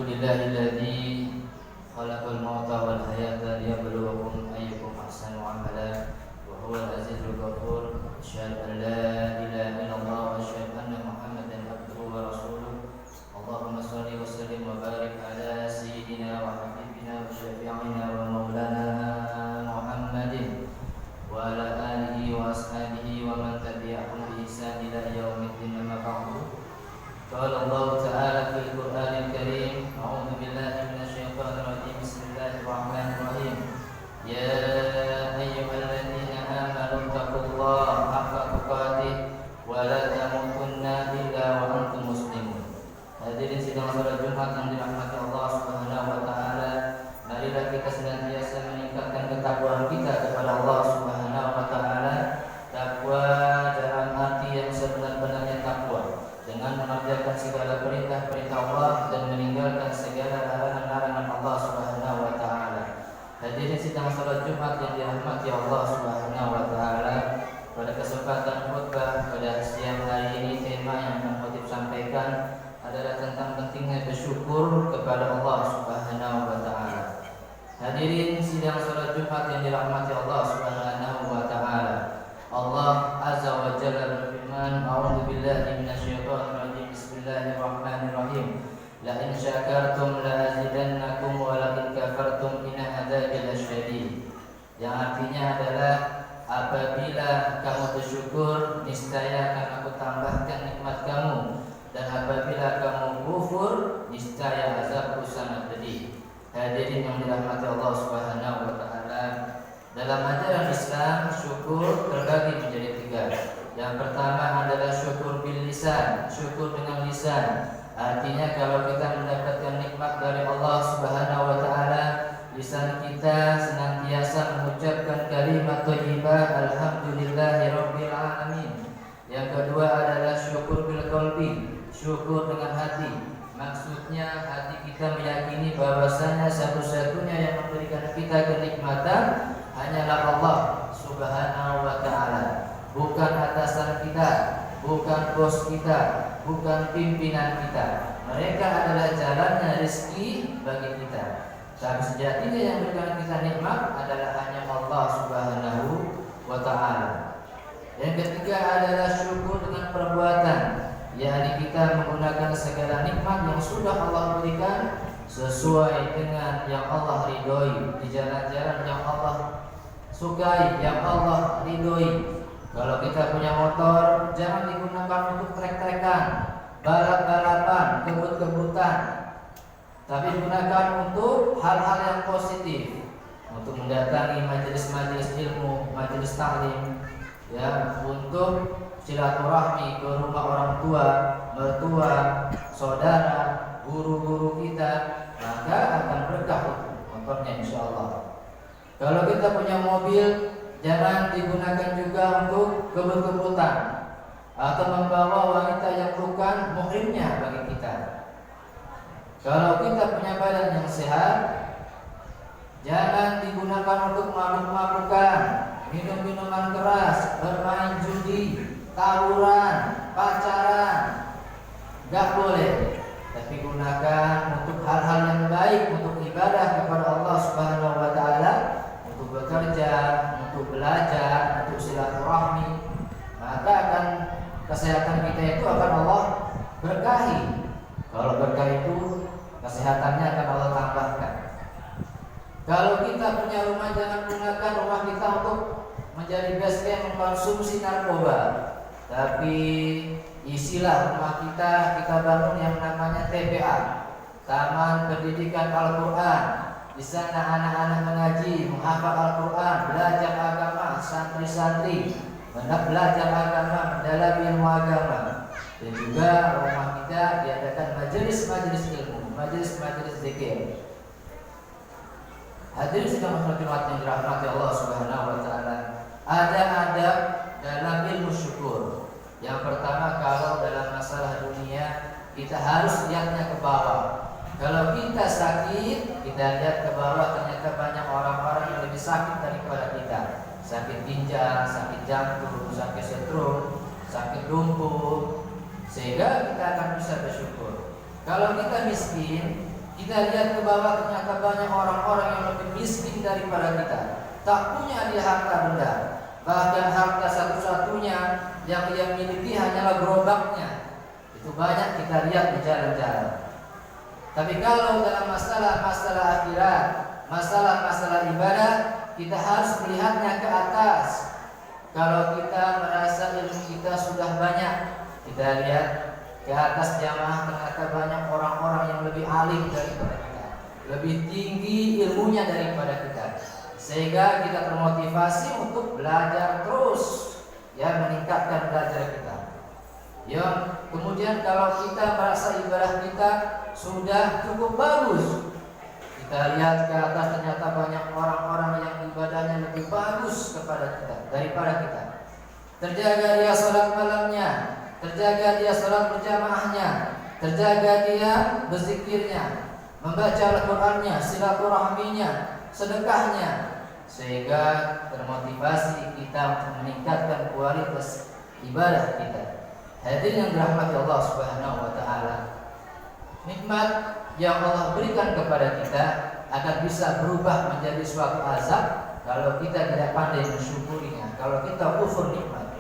Alhamdulillahilladzi khalaqal mauta wal hayata liyabluwakum ayyukum ahsanu amala wa huwal azizul ghafur. Asyhadu an la ilaha illallah wa asyhadu anna Muhammadan abduhu wa rasuluh. Allahumma shalli wa sallim wa barik ala sayyidina wa habibina wa syafi'ina wa maulana Muhammadin wa ala alihi wa ashabihi wa man tabi'ahum bi ihsan ila yaumiddin. Amma ba'du. Qala Allah Ta'ala fil Qur'anil Karim, a'udzu billahi minasyaitonir rajim. Bismillahirrahmanirrahim. Ya ayyuhalladzina amanu taqullaha haqqa tuqatih wa la tamutunna illa wa antum muslimun. Hadirin sidang salat Jumat yang dirahmati Allah Subhanahu wa taala, marilah kita senantiasa meningkatkan ketakwaan kita kepada Allah Subhanahu wa taala. Takwa dalam arti yang sebenar-benarnya takwa, dengan mengerjakan segala perintah-perintah Allah dan meninggalkan segala larangan-larangan Allah Subhanahu wa taala. Hadirin sidang salat Jumat yang dirahmati Allah Subhanahu wa taala, pada kesempatan khutbah pada siang hari ini, tema yang akan khotib sampaikan adalah tentang pentingnya bersyukur kepada Allah Subhanahu wa taala. Hadirin sidang salat Jumat yang dirahmati Allah Subhanahu wa taala, Allah Azza wa Jalla berfirman, a'udzu billahi minasyaitonir rajim. Bismillahirrahmanirrahim. La in syakartum la azidannakum wa la in kafartum inna adzabi lasyadid. Yang artinya adalah, apabila kamu bersyukur, niscaya akan aku tambahkan nikmat kamu, dan apabila kamu kufur, niscaya azabku sangat pedih. Hadirin yang dirahmati Allah Subhanahu wa taala, dalam ajaran Islam, syukur terbagi menjadi tiga. Yang pertama adalah syukur bil lisan, syukur dengan lisan. Artinya kalau kita mendapatkan nikmat dari Allah Subhanahu wa taala, lisan kita senantiasa mengucapkan kalimat thayyibah, alhamdulillahirabbil alamin. Yang kedua adalah syukur bil qalbi, syukur dengan hati. Maksudnya hati kita meyakini bahwasanya satu-satunya yang memberikan kita kenikmatan hanyalah Allah Subhanahu wa taala, bukan atasan kita, bukan bos kita, bukan pimpinan kita. Mereka adalah jalannya rezeki bagi kita. Tapi sejatinya yang memberikan kita nikmat adalah hanya Allah Subhanahu wa taala. Yang ketiga adalah syukur dengan perbuatan, yakni kita menggunakan segala nikmat yang sudah Allah berikan sesuai dengan yang Allah ridhoi, di jalan-jalan yang Allah sukai, yang Allah ridhoi. Kalau kita punya motor, jangan digunakan untuk trek-trekan, balap-balapan, kebut-kebutan, tapi digunakan untuk hal-hal yang positif, untuk mendatangi majelis-majelis ilmu, majelis taklim, ya, untuk silaturahmi ke rumah orang tua, mertua, saudara, guru-guru kita, maka akan berkah motornya insyaallah. Kalau kita punya mobil, jangan digunakan juga untuk kebut-kebutan atau membawa wanita yang bukan muhrimnya bagi kita. Kalau kita punya badan yang sehat, jangan digunakan untuk mabuk-mabukan, minum minuman keras, bermain judi, tawuran, pacaran, gak boleh. Tapi gunakan untuk hal-hal yang baik, untuk ibadah kepada Allah Subhanahu wa taala, untuk bekerja, untuk belajar, untuk silaturahmi. Maka akan kesehatan kita itu akan Allah berkahi. Kalau berkah itu, kesehatannya akan Allah tambahkan. Kalau kita punya rumah, jangan gunakan rumah kita untuk menjadi base camp mengkonsumsi narkoba. Tapi isilah rumah kita bangun yang namanya TPA, Taman Pendidikan Al-Quran. Di sana anak-anak mengaji, menghafal Al-Quran, belajar agama, santri-santri belajar agama, mendalami ilmu agama. Dan juga rumah kita diadakan majelis-majelis ilmu, majelis-majelis zikir. Hadirin sidang Jumat yang dirahmati Allah Subhanahu wa taala, ada adab dalam ilmu syukur. Yang pertama, kalau dalam masalah dunia, kita harus lihatnya ke bawah. Kalau kita sakit, kita lihat ke bawah, ternyata banyak orang-orang yang lebih sakit daripada kita. Sakit ginjal, sakit jantung, sakit stroke, sakit lumpuh. Sehingga kita akan bisa bersyukur. Kalau kita miskin, Kita lihat ke bawah, ternyata banyak orang-orang yang lebih miskin daripada kita. Tak punya dia harta benda, bahkan harta satu-satunya yang dia miliki hanyalah gerobaknya. Itu banyak kita lihat di jalan-jalan. Tapi kalau dalam masalah-masalah akhirat, masalah-masalah ibadah, kita harus melihatnya ke atas. Kalau kita merasa ilmu kita sudah banyak, kita lihat ke atas jamaah, ternyata banyak orang-orang yang lebih alim daripada kita, lebih tinggi ilmunya daripada kita, sehingga kita termotivasi untuk belajar terus, ya, meningkatkan belajar kita. Ya, kemudian kalau kita merasa ibadah kita sudah cukup bagus, kita lihat ke atas, ternyata banyak orang-orang yang ibadahnya lebih bagus daripada kita. Terjaga dia sholat malamnya, terjaga dia sholat berjamaahnya, terjaga dia berzikirnya, membaca Al-Qur'annya, silaturahminya, sedekahnya, sehingga termotivasi kita untuk meningkatkan kualitas ibadah kita. Hadirin yang dirahmati Allah Subhanahu wa taala, nikmat yang Allah berikan kepada kita akan bisa berubah menjadi suatu azab kalau kita tidak pandai mensyukurinya, kalau kita kufur nikmat.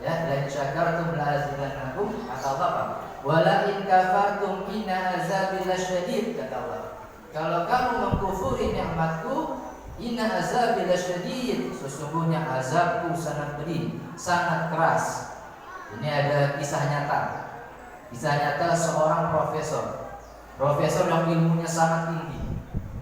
Ya, la in syakartum la azidannakum, kata Allah. Wala in kafartum inna azabi lasyadid, kata Allah. Kalau kamu mengkufuri nikmatku, inna azabi lasyadid, sesungguhnya azabku sangat pedih, sangat keras. Ini ada kisah nyata. Kisah nyata seorang profesor yang ilmunya sangat tinggi.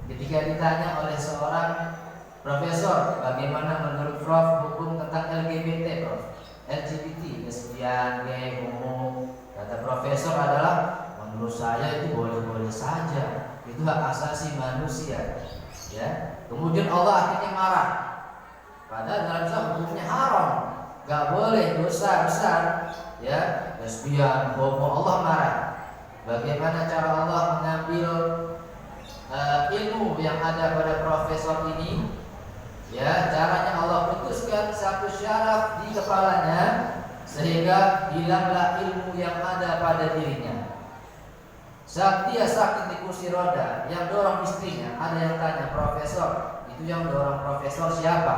Ketika ditanya oleh seorang profesor, bagaimana menurut Prof hukum tentang LGBT, Prof? LGBT, lesbian, gay, homo. Kata profesor adalah, menurut saya itu boleh-boleh saja. Itu hak asasi manusia. Ya. Kemudian Allah akhirnya marah. Padahal dalam Islam hukumnya haram, gak boleh, dosa besar. Ya, lesbian, homo, Allah marah. Bagaimana cara Allah mengambil ilmu yang ada pada profesor ini? Ya, caranya Allah putuskan satu syaraf di kepalanya sehingga hilanglah ilmu yang ada pada dirinya. Saat dia sakit di kursi roda, yang dorong istrinya, ada yang tanya, profesor, itu yang dorong profesor siapa?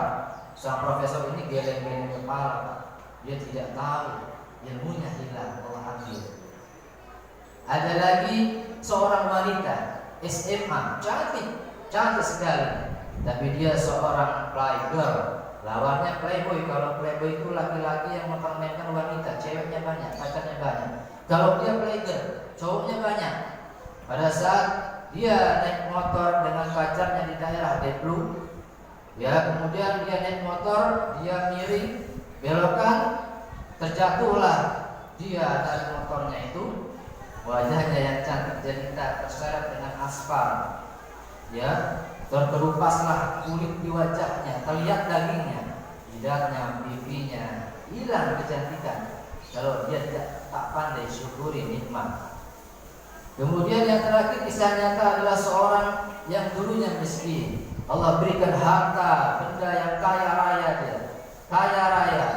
Sang profesor ini geleng-geleng kepala, Pak. Dia tidak tahu, ilmunya hilang, Allah ambil. Ada lagi seorang wanita SMA, cantik sekali, tapi dia seorang playgirl. Lawannya playboy. Kalau playboy itu laki-laki yang mempermainkan wanita, ceweknya banyak, pacarnya banyak. Kalau dia playgirl, cowoknya banyak. Pada saat dia naik motor dengan pacarnya di daerah Deplu, ya, kemudian dia naik motor, dia miring, belokan, terjatuhlah dia dari motornya itu. Wajahnya yang cantik jelita terseret dengan aspal, ya, terkerupaslah kulit di wajahnya, terlihat dagingnya, jidatnya, pipinya, hilang kecantikan kalau dia tak pandai syukuri nikmat. Kemudian yang terakhir kisah nyata adalah seorang yang dulunya miskin, Allah berikan harta benda yang kaya raya,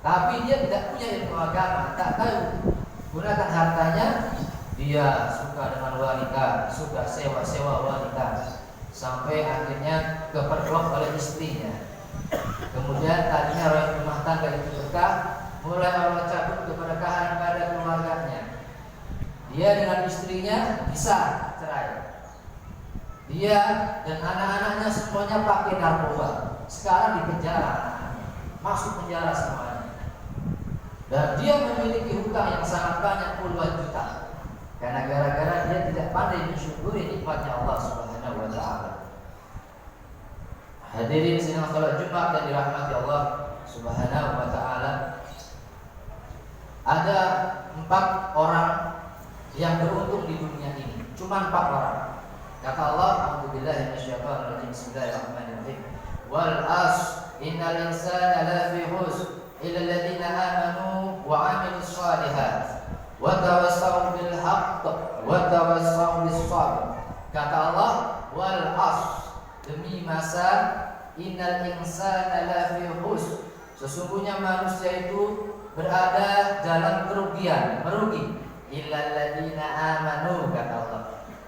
tapi dia tidak punya ilmu agama, tak tahu gunakan hartanya. Dia suka dengan wanita, suka sewa-sewa wanita, sampai akhirnya kepergok oleh istrinya. Kemudian tadinya rumah tangga itu berkah, mulai Allah cabut keberkahan pada keluarganya. Dia dengan istrinya bisa cerai. Dia dan anak-anaknya semuanya pakai narkoba. Sekarang di penjara anak-anaknya, masuk penjara semuanya. Dan dia memiliki hutang yang sangat banyak, puluhan juta, karena gara-gara dia tidak pandai mensyukuri nikmatnya Allah Subhanahu wa taala. Hadirin sidang salat Jumat yang dirahmati Allah Subhanahu wa taala, ada 4 orang yang beruntung di dunia ini. Cuma 4 orang. Kata Allah, a'udzubillahi minasyaitonir rajim, bismillahirrahmanirrahim. Wal as innal insana lafi khusr illa alladziina aamanu wa 'amilus shalihat wa tawassaw bil haqq wa tawassaw bis sabr. Kata Allah, wal as, demi masa, innal insana lafi khusr, sesungguhnya manusia itu berada dalam kerugian, merugi. Illa alladziina aamanu, kata Allah,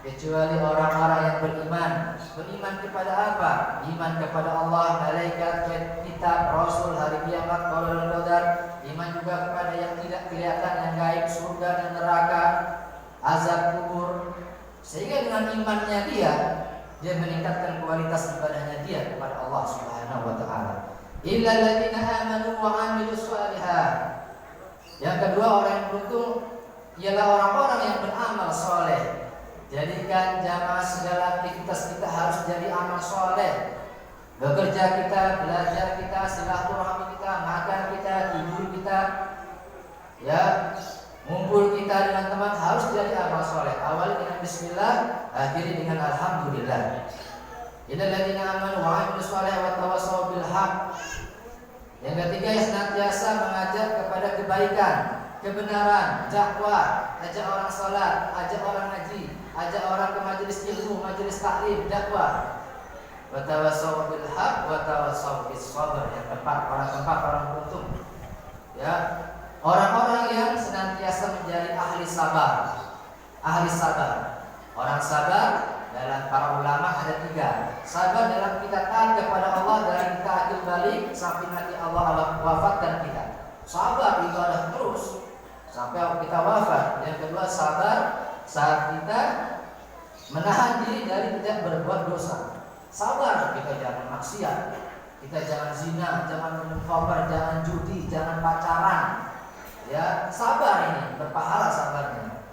kecuali orang-orang yang beriman. Beriman kepada apa? Iman kepada Allah, malaikat, kitab, rasul, hari kiamat, qadar dan qadar. Iman juga kepada yang tidak kelihatan, yang gaib, surga dan neraka, azab kubur. Sehingga dengan imannya dia meningkatkan kualitas ibadahnya dia kepada Allah Subhanahu wa taala. Illal ladzina amanu wa 'amilus shalihat. Yang kedua, orang yang beruntung ialah orang-orang yang beramal soleh. Jadikan jamaah segala aktivitas kita harus jadi amal soleh. Bekerja kita, belajar kita, silaturahmi kita, makan kita, tidur kita, ya, ngumpul kita dengan teman harus jadi amal soleh. Awali dengan bismillah, akhiri dengan alhamdulillah. Innal ladzina amanu wa 'amilus shalihati wa tawassaw bil haqq. Yang ketiga, yang senantiasa mengajak kepada kebaikan, kebenaran, dakwah, ajak orang salat, ajak orang ngaji, ajak orang ke majelis ilmu, majelis taklim, dakwah. Wa tawassaw bil haqq wa tawassaw bis sabr. Yang keempat, orang beruntung. Ya, orang-orang yang senantiasa menjadi ahli sabar. Ahli sabar. Orang sabar dalam para ulama ada tiga. Sabar dalam kita taat kepada Allah dari kita akil balik sampai nanti Allah wafatkan kita. Sabar ibadah terus sampai kita wafat. Yang kedua, sabar saat kita menahan diri dari tidak berbuat dosa. Sabar kita jangan maksiat, kita jangan zina, jangan minum khamr, jangan judi, jangan pacaran. Ya, sabar ini berpahala sabarnya.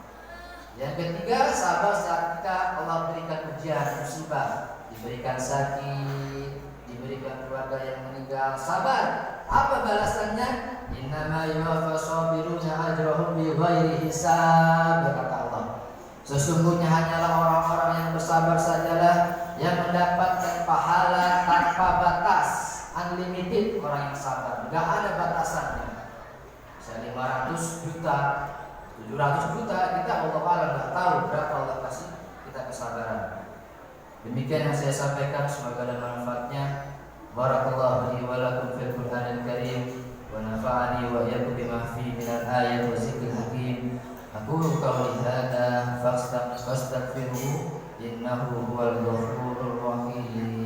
Yang ketiga, sabar saat kita Allah berikan ujian, musibah, diberikan sakit, diberikan keluarga yang meninggal. Sabar. Apa balasannya? Innama yuwaffas sabiruna ajrahum bighairi hisab, kata Allah. Sesungguhnya hanyalah orang-orang yang bersabar sajalah yang mendapatkan pahala tanpa batas, unlimited. Orang yang sabar, enggak ada batasannya. Bisa 500 juta, 700 juta, kita Allah Ta'ala nggak tahu berapa Allah kasih kita kesabaran. Demikian yang saya sampaikan, semoga ada manfaatnya. Barakallahu li wa lakum fil Qur'anil Karim wa nafa'ani wa iyyakum bima fihi minal ayati wa zikril hakim. Aqulu qawli hadza fastaghfiruhu innahu huwal ghafurur rahim.